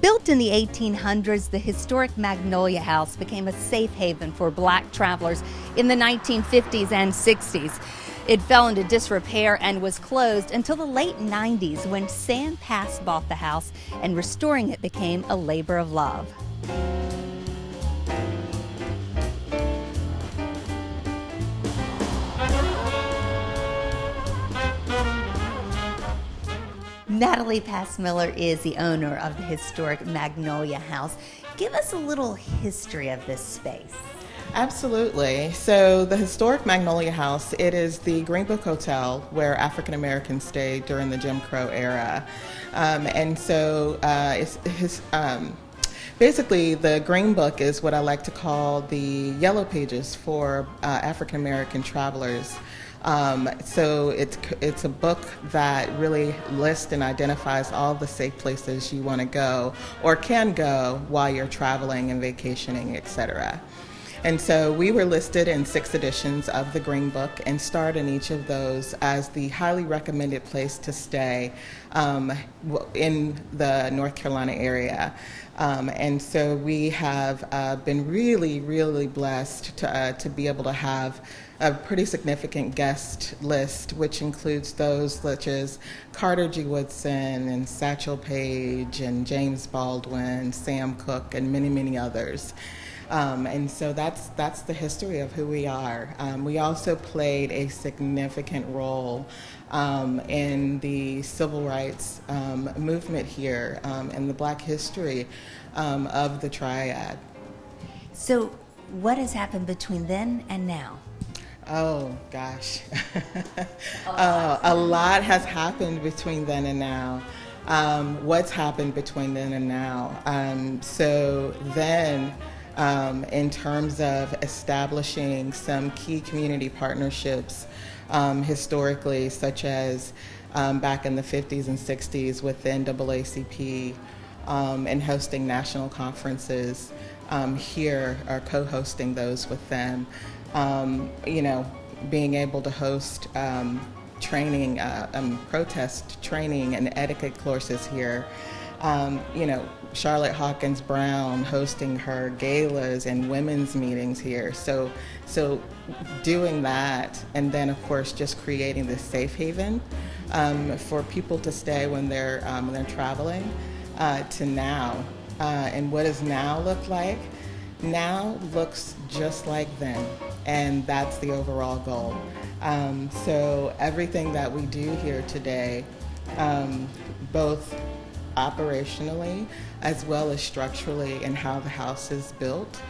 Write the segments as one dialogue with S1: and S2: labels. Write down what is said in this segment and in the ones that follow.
S1: Built in the 1800s, the historic Magnolia House became a safe haven for black travelers in the 1950s and 60s. It fell into disrepair and was closed until the late 90s when Sam Pass bought the house, and restoring it became a labor of love. Natalie Passmiller is the owner of the historic Magnolia House. Give us a little history of this space.
S2: Absolutely. So the historic Magnolia House, it is the Greensboro Hotel where African Americans stayed during the Jim Crow era. Basically, the Green Book is what I like to call the yellow pages for African American travelers. So it's a book that really lists and identifies all the safe places you want to go or can go while you're traveling and vacationing, etc. And so we were listed in 6 editions of the Green Book and starred in each of those as the highly recommended place to stay in the North Carolina area. And so we have been really, really blessed to be able to have a pretty significant guest list, which includes those such as Carter G. Woodson and Satchel Paige and James Baldwin, Sam Cooke, and many, many others. And so that's the history of who we are. We also played a significant role in the civil rights movement here, in the Black history of the Triad.
S1: So what has happened between then and now?
S2: Oh, gosh. A lot has happened between then and now. What's happened between then and now? In terms of establishing some key community partnerships historically, such as back in the 50s and 60s with the NAACP and hosting national conferences here, or co-hosting those with them. Being able to host training, protest training and etiquette courses here. Charlotte Hawkins Brown hosting her galas and women's meetings here. So doing that, and then of course just creating this safe haven for people to stay when they're traveling to now. And what does now look like? Now looks just like then, and that's the overall goal. So everything that we do here today, both operationally as well as structurally and how the house is built,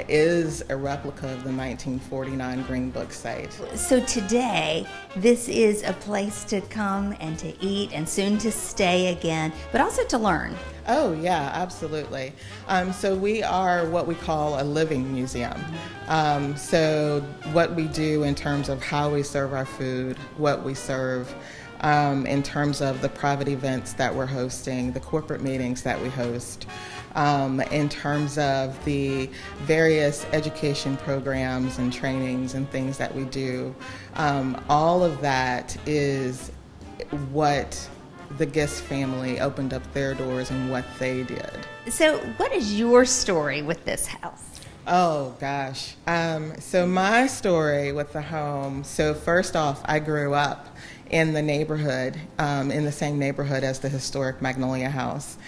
S2: is a replica of the 1949 Green Book site.
S1: So today, this is a place to come and to eat and soon to stay again, but also to learn.
S2: Oh yeah, absolutely. So we are what we call a living museum. So what we do in terms of how we serve our food, what we serve, in terms of the private events that we're hosting, the corporate meetings that we host, in terms of the various education programs and trainings and things that we do. All of that is what the Gist family opened up their doors and what they did.
S1: So what is your story with this house?
S2: Oh gosh. So my story with the home, so first off, I grew up in the neighborhood, in the same neighborhood as the historic Magnolia House.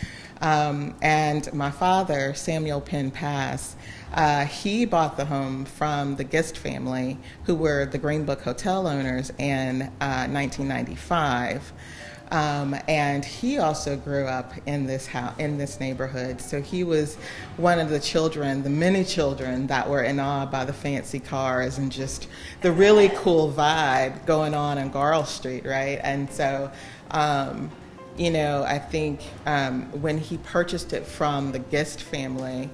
S2: And my father, Samuel Penn Pass, he bought the home from the Gist family, who were the Green Book Hotel owners, in 1995. And he also grew up in this house, in this neighborhood. So he was one of the children, the many children that were in awe by the fancy cars and just the really cool vibe going on Garl Street, right? And so, I think when he purchased it from the Gist family,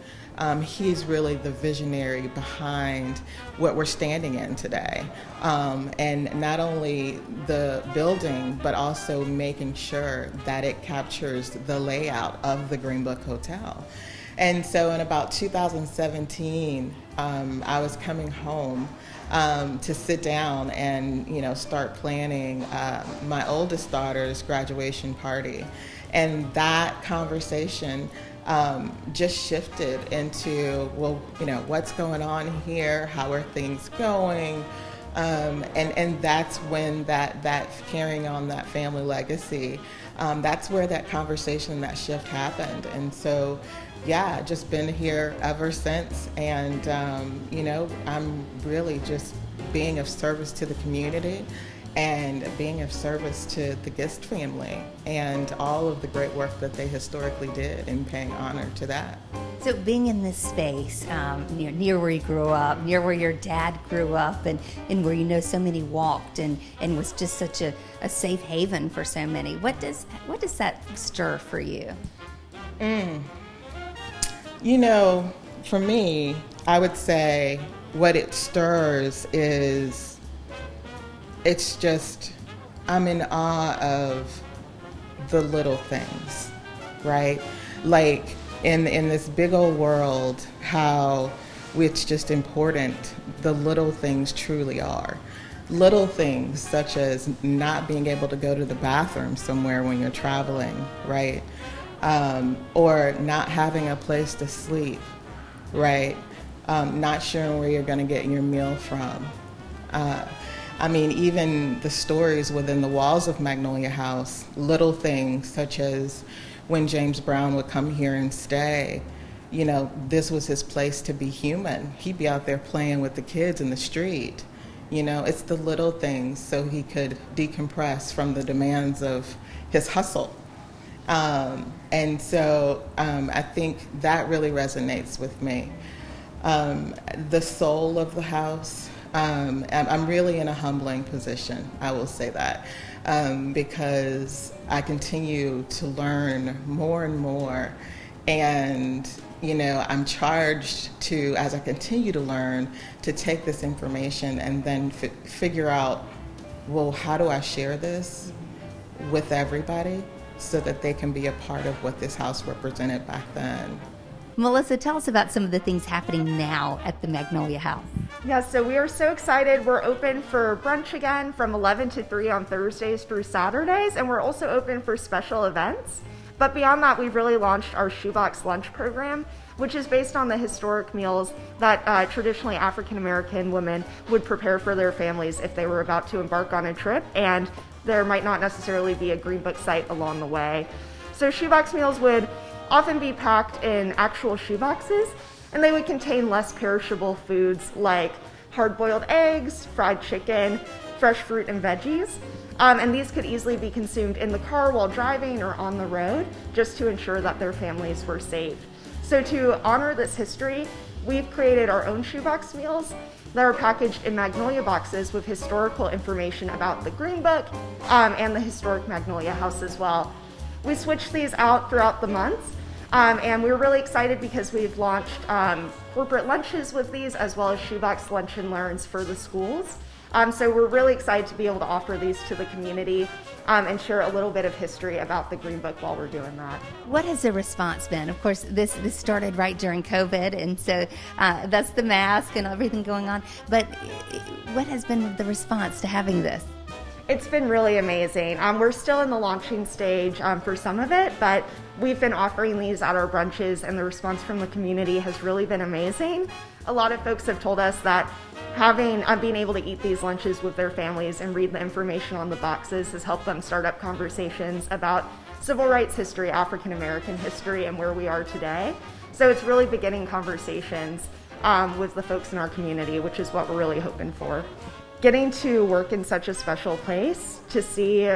S2: he's really the visionary behind what we're standing in today. And not only the building, but also making sure that it captures the layout of the Green Book Hotel. And so in about 2017, I was coming home to sit down and, start planning my oldest daughter's graduation party. And that conversation just shifted into, well, what's going on here? How are things going? And that's when that carrying on that family legacy, that's where that conversation, that shift happened. And so, yeah, just been here ever since. And, I'm really just being of service to the community and being of service to the Gist family and all of the great work that they historically did, and paying honor to that.
S1: So being in this space, near where you grew up, near where your dad grew up, and where so many walked, and was just such a safe haven for so many, what does that stir for you?
S2: For me, I would say what it stirs is, it's just, I'm in awe of the little things, right? Like in this big old world, how it's just important the little things truly are. Little things such as not being able to go to the bathroom somewhere when you're traveling, right? Or not having a place to sleep, right? Not sure where you're going to get your meal from. Even the stories within the walls of Magnolia House, little things such as when James Brown would come here and stay, this was his place to be human. He'd be out there playing with the kids in the street. It's the little things so he could decompress from the demands of his hustle. And so I think that really resonates with me. The soul of the house, I'm really in a humbling position, I will say that, because I continue to learn more and more. And, I'm charged to, as I continue to learn, to take this information and then figure out, well, how do I share this with everybody so that they can be a part of what this house represented back then.
S1: Melissa, tell us about some of the things happening now at the Magnolia House.
S3: Yeah, so we are so excited. We're open for brunch again from 11 to 3 on Thursdays through Saturdays, and we're also open for special events. But beyond that, we've really launched our Shoebox Lunch program, which is based on the historic meals that traditionally African American women would prepare for their families if they were about to embark on a trip, and there might not necessarily be a Green Book site along the way. So shoebox meals would often be packed in actual shoeboxes, and they would contain less perishable foods like hard-boiled eggs, fried chicken, fresh fruit and veggies. And these could easily be consumed in the car while driving or on the road, just to ensure that their families were safe. So to honor this history, we've created our own shoebox meals that are packaged in Magnolia boxes with historical information about the Green Book and the historic Magnolia House as well. We switch these out throughout the months, and we're really excited because we've launched corporate lunches with these, as well as shoebox lunch and learns for the schools. So we're really excited to be able to offer these to the community and share a little bit of history about the Green Book while we're doing that.
S1: What has the response been? Of course, this started right during COVID, and so that's the mask and everything going on. But what has been the response to having this?
S3: It's been really amazing. We're still in the launching stage for some of it, but we've been offering these at our brunches, and the response from the community has really been amazing. A lot of folks have told us that being able to eat these lunches with their families and read the information on the boxes has helped them start up conversations about civil rights history, African American history, and where we are today. So it's really beginning conversations with the folks in our community, which is what we're really hoping for. Getting to work in such a special place, to see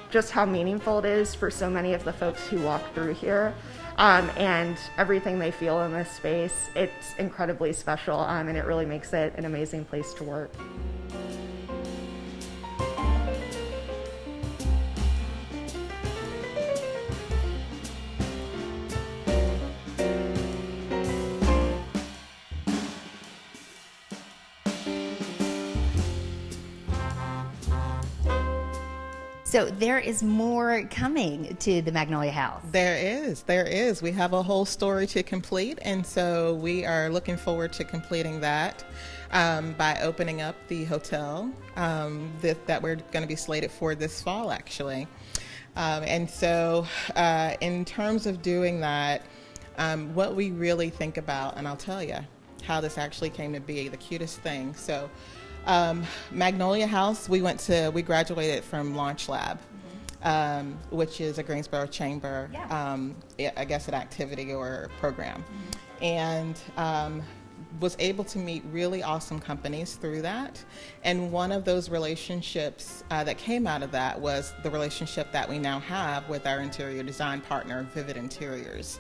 S3: just how meaningful it is for so many of the folks who walk through here, and everything they feel in this space, it's incredibly special, and it really makes it an amazing place to work.
S1: So there is more coming to the Magnolia House.
S2: There is. We have a whole story to complete, and so we are looking forward to completing that by opening up the hotel that we're going to be slated for this fall, actually. And so in terms of doing that, what we really think about, and I'll tell you how this actually came to be, the cutest thing. So Magnolia House, we graduated from Launch Lab, which is a Greensboro chamber, I guess an activity or program. And was able to meet really awesome companies through that. And one of those relationships that came out of that was the relationship that we now have with our interior design partner, Vivid Interiors,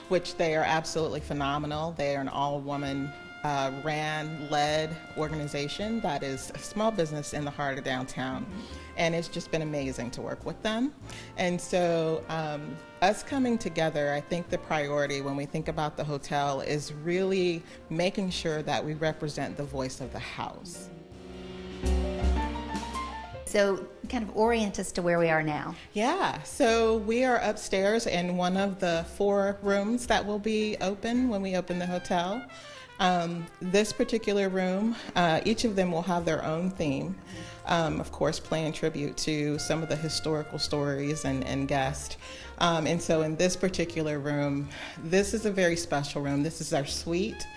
S2: which they are absolutely phenomenal. They are an all-woman led organization that is a small business in the heart of downtown. And it's just been amazing to work with them. And so us coming together, I think the priority when we think about the hotel is really making sure that we represent the voice of the house.
S1: So kind of orient us to where we are now.
S2: Yeah, so we are upstairs in one of the 4 rooms that will be open when we open the hotel. This particular room, each of them will have their own theme, of course paying tribute to some of the historical stories and guests. And so in this particular room, this is a very special room. This is our suite.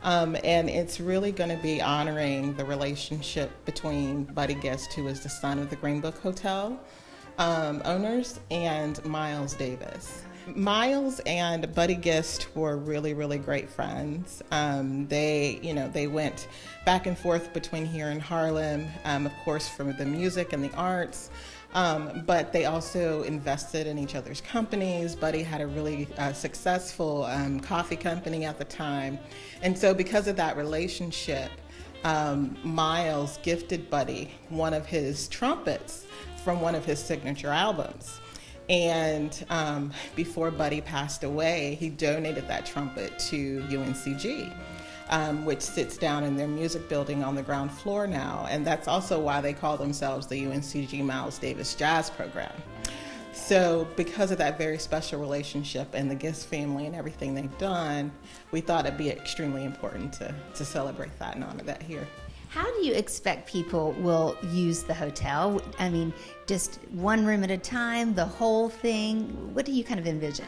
S2: And it's really going to be honoring the relationship between Buddy Guest, who is the son of the Green Book Hotel owners, and Miles Davis. Miles and Buddy Gist were really, really great friends. They went back and forth between here and Harlem, of course, from the music and the arts. But they also invested in each other's companies. Buddy had a really successful coffee company at the time. And so because of that relationship, Miles gifted Buddy one of his trumpets from one of his signature albums. And before Buddy passed away, he donated that trumpet to UNCG, which sits down in their music building on the ground floor now. And that's also why they call themselves the UNCG Miles Davis Jazz Program. So because of that very special relationship and the Gist family and everything they've done, we thought it'd be extremely important to celebrate that and honor that here.
S1: How do you expect people will use the hotel? I mean, just one room at a time, the whole thing? What do you kind of envision?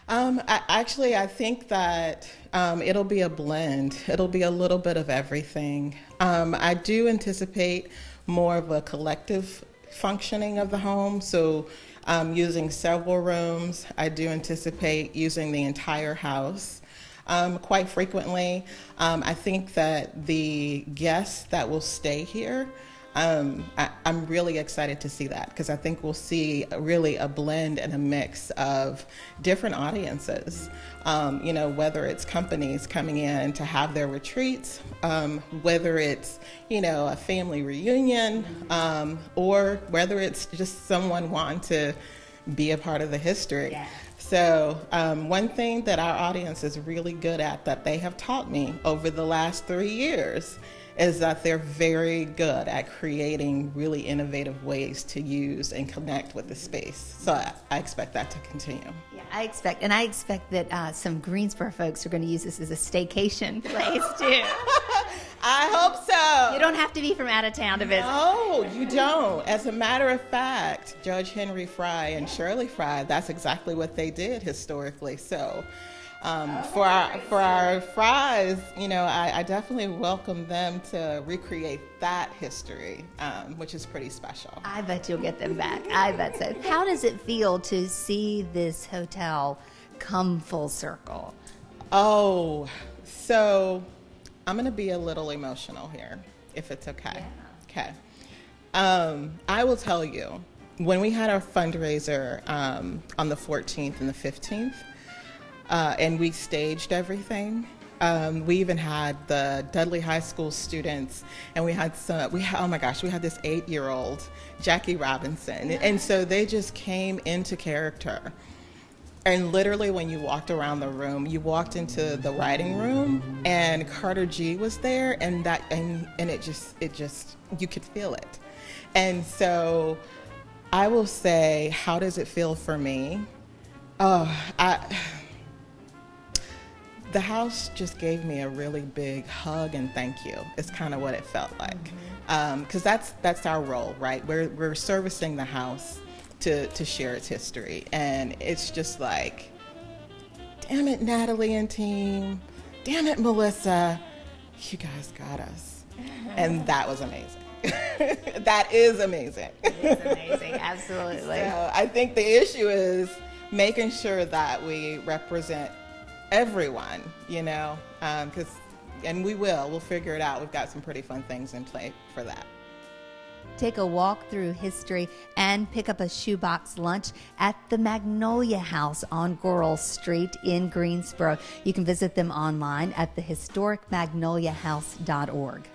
S2: I think that it'll be a blend. It'll be a little bit of everything. I do anticipate more of a collective functioning of the home. So using several rooms, I do anticipate using the entire house. Quite frequently. I think that the guests that will stay here, I'm really excited to see that, because I think we'll see really a blend and a mix of different audiences, whether it's companies coming in to have their retreats, whether it's, a family reunion, or whether it's just someone wanting to be a part of the history.
S1: Yeah.
S2: So one thing that our audience is really good at, that they have taught me over the last 3 years, is that they're very good at creating really innovative ways to use and connect with the space. So I expect that to continue.
S1: Yeah, I expect that some Greensboro folks are going to use this as a staycation place too.
S2: I hope so.
S1: You don't have to be from out of town to visit.
S2: No, you don't. As a matter of fact, Judge Henry Fry and Shirley Fry, that's exactly what they did historically. So for our Frys, I definitely welcome them to recreate that history, which is pretty special.
S1: I bet you'll get them back. I bet so. How does it feel to see this hotel come full circle?
S2: Oh, so I'm going to be a little emotional here, if it's okay.
S1: Yeah.
S2: Okay. I will tell you, when we had our fundraiser on the 14th and the 15th, and we staged everything, we even had the Dudley High School students, and we had this 8-year-old, Jackie Robinson. And so they just came into character. And literally when you walked around the room, you walked into the writing room and Carter G was there, and it just you could feel it. And so I will say, how does it feel for me? The house just gave me a really big hug and thank you. It's kind of what it felt like. Because that's our role, right? We're servicing the house to share its history. And it's just like, damn it, Natalie and team, damn it, Melissa, you guys got us. And that was amazing. That is amazing.
S1: It is amazing, absolutely.
S2: So I think the issue is making sure that we represent everyone, you know, and we'll figure it out. We've got some pretty fun things in play for that.
S1: Take a walk through history and pick up a shoebox lunch at the Magnolia House on Goral Street in Greensboro. You can visit them online at thehistoricmagnoliahouse.org.